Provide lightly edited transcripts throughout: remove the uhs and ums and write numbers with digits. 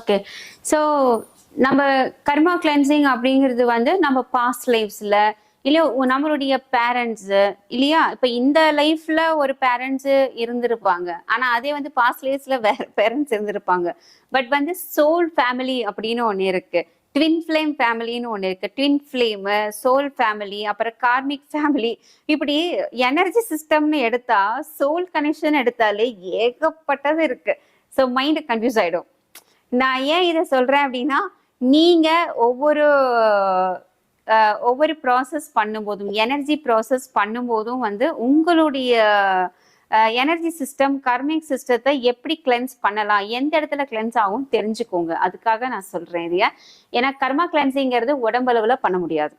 Okay. So நம்ம கர்மா cleansing அப்படிங்கிறது வந்து நம்ம பாஸ்ட் லைஃப்ஸ்ல இல்லையோ நம்மளுடைய பேரண்ட்ஸ் இல்லையா, இப்ப இந்த லைஃப்ல ஒரு பேரண்ட்ஸ் இருந்திருப்பாங்க, ஆனா அதே வந்து பாஸ்ட் லைஃப்ஸ்ல வேற பேரண்ட்ஸ் இருந்திருப்பாங்க. பட் வந்து சோல் ஃபேமிலி அப்படின்னு ஒண்ணு இருக்கு, ட்வின் ஃபிளேம் ஃபேமிலின்னு ஒண்ணு இருக்கு. ட்வின் ஃபிளேம், சோல் ஃபேமிலி, அப்புறம் கார்மிக் ஃபேமிலி, இப்படி எனர்ஜி சிஸ்டம்னு எடுத்தா சோல் கனெக்ஷன் எடுத்தாலே ஏகப்பட்டது இருக்கு. ஸோ மைண்ட் கன்ஃபியூஸ் ஆயிடும். நான் ஏன் இதை சொல்றேன் அப்படின்னா, நீங்க ஒவ்வொரு ஒவ்வொரு ப்ராசஸ் பண்ணும்போதும், எனர்ஜி ப்ராசஸ் பண்ணும்போதும் வந்து உங்களுடைய எனர்ஜி சிஸ்டம், கர்மிக் சிஸ்டத்தை எப்படி கிளென்ஸ் பண்ணலாம், எந்த இடத்துல கிளென்ஸ் ஆகும் தெரிஞ்சுக்கோங்க. அதுக்காக நான் சொல்றேன் இதைய. ஏன்னா கர்மா கிளென்சிங்கிறது உடம்பளவுல பண்ண முடியாது,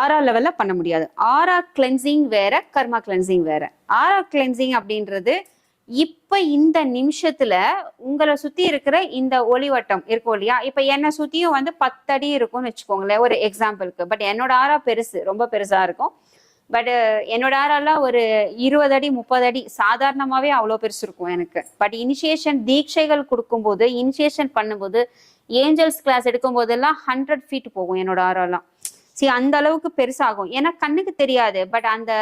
ஆரா லெவல்ல பண்ண முடியாது. ஆரா கிளென்சிங் வேற, கர்மா கிளென்சிங் வேற. ஆரா கிளென்சிங் அப்படின்றது இப்ப இந்த நிமிஷத்துல உங்களை சுத்தி இருக்கிற இந்த ஒளிவட்டம் இருக்கும் இல்லையா, இப்ப என்னை சுத்தியும் வந்து 10 அடி இருக்கும்னு வச்சுக்கோங்களேன் ஒரு எக்ஸாம்பிளுக்கு. பட் என்னோட ஆரா பெருசு, ரொம்ப பெருசா இருக்கும். பட் என்னோட ஆறாலாம் ஒரு 20 அடி 30 அடி சாதாரணமாவே அவ்வளோ பெருசு இருக்கும் எனக்கு. பட் இனிஷியேஷன் தீட்சைகள் கொடுக்கும்போது, இனிஷியேஷன் பண்ணும்போது, ஏஞ்சல்ஸ் கிளாஸ் எடுக்கும் போதெல்லாம் 100 ஃபீட் போகும் என்னோட ஆறாலாம். சரி, அந்த அளவுக்கு பெருசாகும். ஏன்னா கண்ணுக்கு தெரியாது, பட் அந்த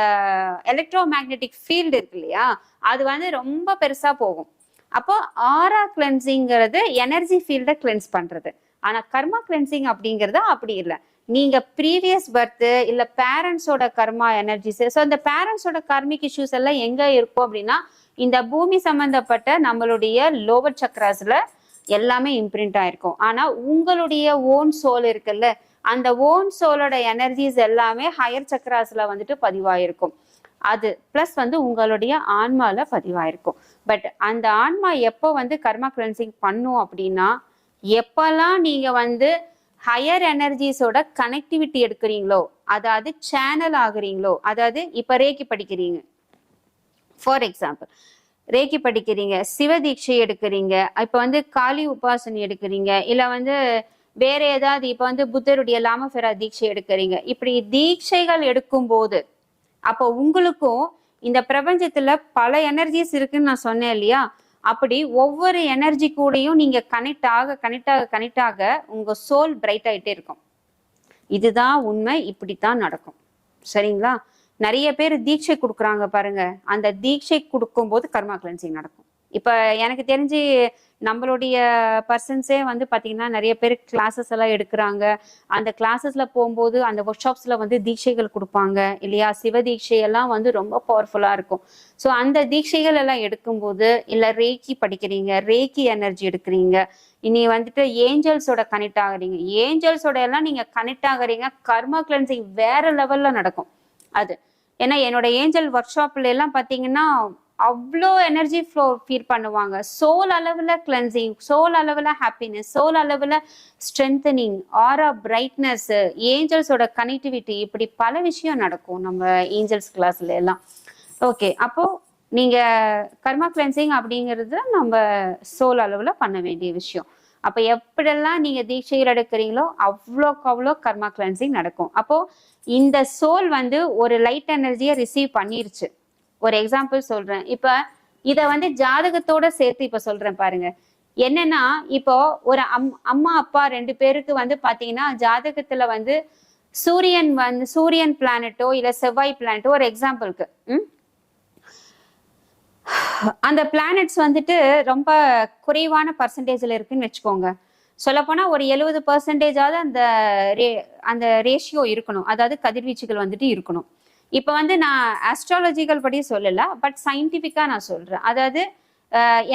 எலக்ட்ரோ மேக்னெட்டிக் ஃபீல்டு இருக்கு இல்லையா, அது வந்து ரொம்ப பெருசா போகும். அப்போ ஆரா கிளென்சிங்கிறது எனர்ஜி ஃபீல்டை கிளென்ஸ் பண்றது. ஆனா கர்மா கிளென்சிங் அப்படிங்கிறது அப்படி இல்லை. நீங்க ப்ரீவியஸ் பர்த் இல்ல பேரண்ட்ஸோட கர்மா எனர்ஜிஸ், ஸோ இந்த பேரண்ட்ஸோட கர்மிக் இஷ்யூஸ் எல்லாம் எங்க இருக்கும் அப்படின்னா, இந்த பூமி சம்பந்தப்பட்ட நம்மளுடைய லோவர் சக்ராஸ்ல எல்லாமே இம்ப்ரிண்ட் ஆயிருக்கும். ஆனா உங்களுடைய ஓன் சோல் இருக்குல்ல, அந்த ஓன் சோலோட எனர்ஜிஸ் எல்லாமே ஹையர் சக்ராஸ்ல வந்துட்டு பதிவாயிருக்கும். அது பிளஸ் வந்து உங்களுடைய ஆன்மால பதிவாயிருக்கும். பட் அந்த ஆன்மா எப்போ வந்து கர்மா கிளென்சிங் பண்ணும் அப்படின்னா, எப்பெல்லாம் நீங்க வந்து ஹையர் எனர்ஜிஸோட கனெக்டிவிட்டி எடுக்கிறீங்களோ, அதாவது சேனல் ஆகுறீங்களோ, அதாவது இப்ப ரேக்கி படிக்கிறீங்க, ஃபார் எக்ஸாம்பிள் ரேக்கி படிக்கிறீங்க, சிவதீட்சை எடுக்கிறீங்க, இப்ப வந்து காளி உபாசனை எடுக்கிறீங்க, இல்ல வந்து வேற ஏதாவது இப்ப வந்து புத்தருடைய லாமஃபெரா தீட்சை எடுக்கிறீங்க. இப்படி தீட்சைகள் எடுக்கும் போது அப்போ உங்களுக்கும் இந்த பிரபஞ்சத்துல பல எனர்ஜிஸ் இருக்குன்னு நான் சொன்னேன் இல்லையா, அப்படி ஒவ்வொரு எனர்ஜி கூடயும் நீங்க கனெக்ட் ஆக உங்க சோல் பிரைட் ஆயிட்டே இருக்கும். இதுதான் உண்மை, இப்படித்தான் நடக்கும். சரிங்களா? நிறைய பேர் தீட்சை கொடுக்குறாங்க பாருங்க, அந்த தீட்சை கொடுக்கும் போது கர்மா கிளென்சிங் நடக்கும். இப்ப எனக்கு தெரிஞ்சு நம்மளுடைய பர்சன்ஸே வந்து பாத்தீங்கன்னா நிறைய பேர் கிளாஸஸ் எல்லாம் எடுக்கிறாங்க. அந்த கிளாஸஸ்ல போகும்போது அந்த ஒர்க் ஷாப்ஸ்ல வந்து தீட்சைகள் கொடுப்பாங்க இல்லையா, சிவ தீட்சை எல்லாம் வந்து ரொம்ப பவர்ஃபுல்லா இருக்கும். ஸோ அந்த தீட்சைகள் எல்லாம் எடுக்கும்போது, இல்ல ரேக்கி படிக்கிறீங்க, ரேக்கி எனர்ஜி எடுக்கிறீங்க, இனி வந்துட்டு ஏஞ்சல்ஸோட கனெக்ட் ஆகுறீங்க, ஏஞ்சல்ஸோட எல்லாம் நீங்க கனெக்ட் ஆகுறீங்க, கர்மா கிளென்சிங் வேற லெவல்ல நடக்கும் அது. ஏன்னா என்னோட ஏஞ்சல் ஒர்க் ஷாப்ல எல்லாம் பாத்தீங்கன்னா அவ்வளோ எனர்ஜி ஃப்ளோ ஃபீல் பண்ணுவாங்க. சோல் அளவில் கிளென்சிங், சோல் அளவில் ஹாப்பினஸ், சோல் அளவில் ஸ்ட்ரென்தனிங், ஆரா பிரைட்னஸ், ஏஞ்சல்ஸோட கனெக்டிவிட்டி, இப்படி பல விஷயம் நடக்கும் நம்ம ஏஞ்சல்ஸ் கிளாஸ்ல எல்லாம். ஓகே, அப்போ நீங்க கர்மா கிளென்சிங் அப்படிங்கிறது நம்ம சோல் அளவில் பண்ண வேண்டிய விஷயம். அப்போ எப்படியெல்லாம் நீங்க தீட்சைகள் எடுக்கிறீங்களோ அவ்வளோக்கு அவ்வளோ கர்மா கிளென்சிங் நடக்கும். அப்போ இந்த சோல் வந்து ஒரு லைட் எனர்ஜியை ரிசீவ் பண்ணிருச்சு. ஒரு எக்ஸாம்பிள் சொல்றேன். இப்ப இத வந்து ஜாதகத்தோட சேர்த்து இப்ப சொல்றேன் பாருங்க. என்னன்னா, இப்போ ஒரு அம்மா அப்பா 2 பேருக்கு வந்து பாத்தீங்கன்னா ஜாதகத்துல வந்து சூரியன் பிளானட்டோ இல்ல செவ்வாய் பிளானட்டோ ஒரு எக்ஸாம்பிளுக்கு அந்த பிளானட்ஸ் வந்துட்டு ரொம்ப குறைவான பர்சன்டேஜ்ல இருக்குன்னு வச்சுக்கோங்க. சொல்லப்போனா ஒரு 70% அந்த ரேஷியோ இருக்கணும், அதாவது கதிர்வீச்சுகள் வந்துட்டு இருக்கணும். இப்ப வந்து நான் ஆஸ்ட்ராலஜிக்கல் படி சொல்லல, பட் சயின்டிபிக்கா நான் சொல்றேன். அதாவது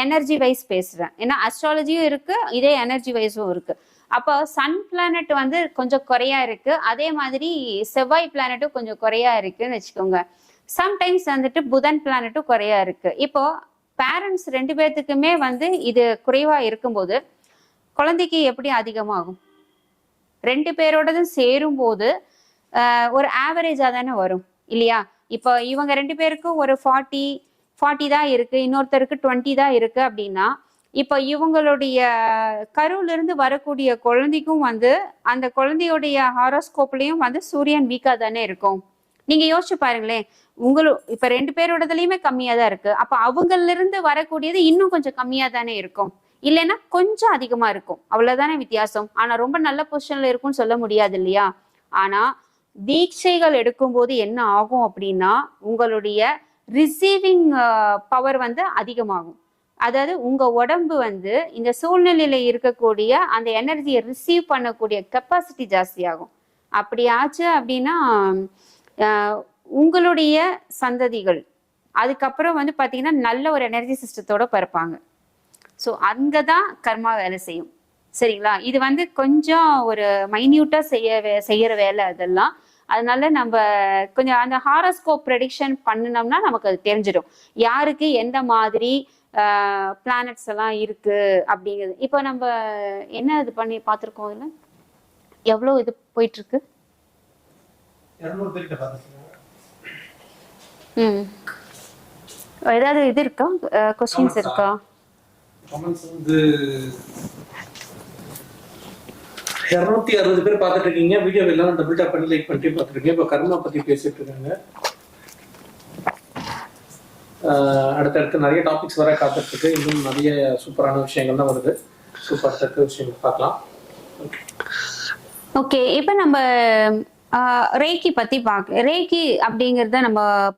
எனர்ஜி வைஸ் பேசுறேன். ஏன்னா ஆஸ்ட்ராலஜியும் இருக்கு, இதே எனர்ஜி வைஸும் இருக்கு. அப்போ சன் பிளானட் வந்து கொஞ்சம் குறையா இருக்கு, அதே மாதிரி செவ்வாய் பிளானட்டும் கொஞ்சம் குறையா இருக்குன்னு வச்சுக்கோங்க. சம்டைம்ஸ் வந்துட்டு புதன் பிளானட்டும் குறையா இருக்கு. இப்போ பேரண்ட்ஸ் 2 பேர்த்துக்குமே வந்து இது குறைவா இருக்கும்போது குழந்தைக்கு எப்படி அதிகமாகும்? 2 பேரோடதும் சேரும் போது ஒரு ஆவரேஜா தானே வரும் இல்லையா? இப்போ இவங்க 2 பேருக்கும் ஒரு 40 தான் இருக்கு, இன்னொருத்தருக்கு 20 தான் இருக்கு அப்படின்னா, இப்போ இவங்களுடைய கருவுல இருந்து வரக்கூடிய குழந்தைக்கும் வந்து அந்த குழந்தையுடைய ஹாரோஸ்கோப்லயும் வந்து சூரியன் வீக்கா தானே இருக்கும். நீங்க யோசிச்சு பாருங்களேன், இப்ப 2 பேரோடதுலயுமே கம்மியா தான் இருக்கு. அப்ப அவங்கல இருந்து வரக்கூடியது இன்னும் கொஞ்சம் கம்மியா தானே இருக்கும். இல்லைன்னா கொஞ்சம் அதிகமா இருக்கும், அவ்வளவுதானே வித்தியாசம். ஆனா ரொம்ப நல்ல பொசிஷன்ல இருக்கும்னு சொல்ல முடியாது இல்லையா. ஆனா தீட்சைகள் எடுக்கும்போது என்ன ஆகும் அப்படின்னா உங்களுடைய ரிசீவிங் பவர் வந்து அதிகமாகும். அதாவது உங்க உடம்பு வந்து இந்த சூழ்நிலையில இருக்கக்கூடிய அந்த எனர்ஜியை ரிசீவ் பண்ணக்கூடிய கெப்பாசிட்டி ஜாஸ்தியாகும். அப்படி ஆச்சு அப்படின்னா உங்களுடைய சந்ததிகள் அதுக்கப்புறம் வந்து பாத்தீங்கன்னா நல்ல ஒரு எனர்ஜி சிஸ்டத்தோட பிறப்பாங்க. ஸோ அங்கதான் கர்மா வேலை செய்யும். சரிங்களா. இது வந்து கொஞ்சம் ஒரு மைன்யூட்டா செய்யற வேலை அதெல்லாம். அதனால நம்ம கொஞ்சம் அந்த ஹாரோஸ்கோப் ப்ரெடிக்ஷன் பண்ணினோம்னா நமக்கு அது தெரிஞ்சிடும் யாருக்கு எந்த மாதிரி பிளானட்ஸ் எல்லாம் இருக்கு அப்படிங்கிறது. இப்போ நம்ம என்ன இது பண்ணி பார்த்துருக்கோம், இதுல எவ்வளவு இது போயிட்டு இருக்கு. ஏதாவது இது இருக்கா, கொஸ்டின்ஸ் இருக்கா? கமெண்ட்ஸ் வந்து 260 பேர் பார்த்துட்டு இருக்கீங்க. வீடியோ எல்லாம் டபுள் டாப் பண்ணி லைக் பண்ணிட்டு பார்த்துட்டு இருக்கீங்க. இப்போ கர்மா பத்தி பேசிட்டு இருக்காங்க. அடுத்தடுத்து நிறைய டாபிக்ஸ் வர காத்துட்டு இருக்கு. இன்னும் நிறைய சூப்பரான விஷயங்கள் தான் வருது. சூப்பர் தக்க விஷயங்கள் பார்க்கலாம். ஓகே, இப்போ நம்ம ரேக்கி பத்தி ரேக்கி அப்படிங்கிறத நம்ம